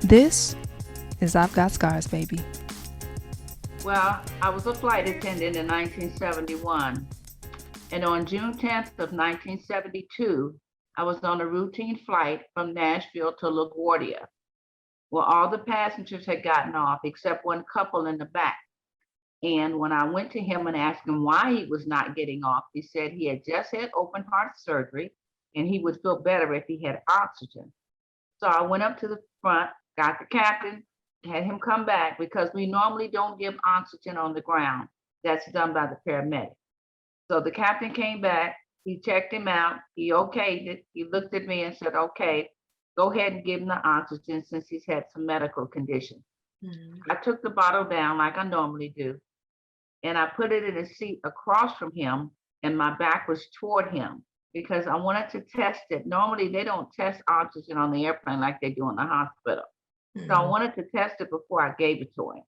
This is I've Got Scars, baby. Well, I was a flight attendant in 1971, and on June 10th of 1972, I was on a routine flight from Nashville to LaGuardia. Well, all the passengers had gotten off except one couple in the back. And when I went to him and asked him why he was not getting off, he said he had just had open heart surgery and he would feel better if he had oxygen. So I went up to the front, got the captain, had him come back because we normally don't give oxygen on the ground. That's done by the paramedic. So the captain came back, he checked him out, he okayed it. He looked at me and said, okay, go ahead and give him the oxygen since he's had some medical conditions. I took the bottle down like I normally do, and I put it in a seat across from him, and my back was toward him because I wanted to test it. Normally, they don't test oxygen on the airplane like they do in the hospital. So I wanted to test it before I gave it to him.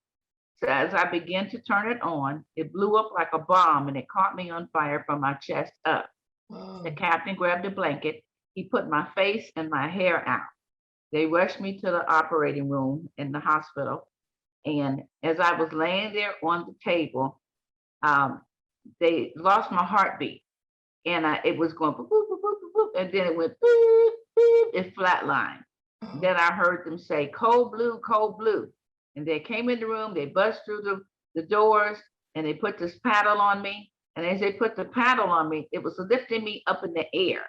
So as I began to turn it on, it blew up like a bomb and it caught me on fire from my chest up. The captain grabbed a blanket. He put my face and my hair out. They rushed me to the operating room in the hospital. And as I was laying there on the table, they lost my heartbeat. And it was going boop, boop, boop, boop, boop, and then it went boop, boop, it flatlined. Then I heard them say, cold blue, cold blue. And they came in the room, they bust through the doors, and they put this paddle on me. And as they put the paddle on me, it was lifting me up in the air,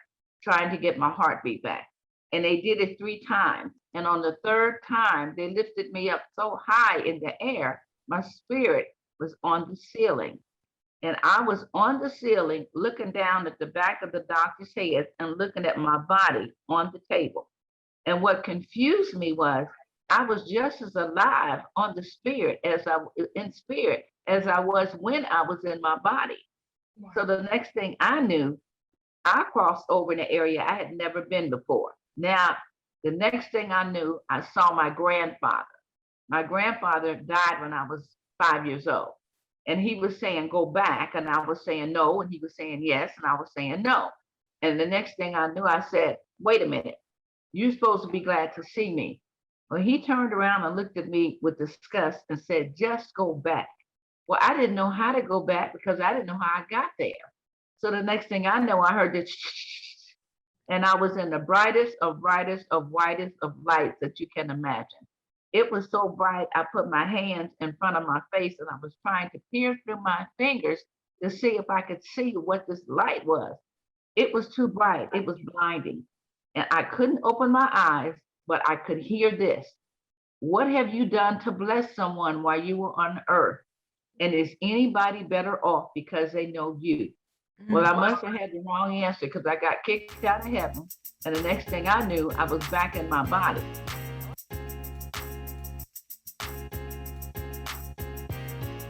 trying to get my heartbeat back. And they did it 3 times. And on the 3rd time, they lifted me up so high in the air, my spirit was on the ceiling. And I was on the ceiling, looking down at the back of the doctor's head and looking at my body on the table. And what confused me was I was just as alive on the spirit as I was when I was in my body. Wow. So the next thing I knew, I crossed over in an area I had never been before. Now, the next thing I knew, I saw my grandfather. My grandfather died when I was 5 years old. And he was saying, go back. And I was saying no. And he was saying yes. And I was saying no. And the next thing I knew, I said, wait a minute. You're supposed to be glad to see me. Well, he turned around and looked at me with disgust and said, just go back. Well, I didn't know how to go back because I didn't know how I got there. So the next thing I know, I heard this, and I was in the brightest of whitest of lights that you can imagine. It was so bright, I put my hands in front of my face and I was trying to peer through my fingers to see if I could see what this light was. It was too bright, it was blinding. And I couldn't open my eyes, but I could hear this. What have you done to bless someone while you were on earth? And is anybody better off because they know you? Well, I must have had the wrong answer because I got kicked out of heaven. And the next thing I knew, I was back in my body.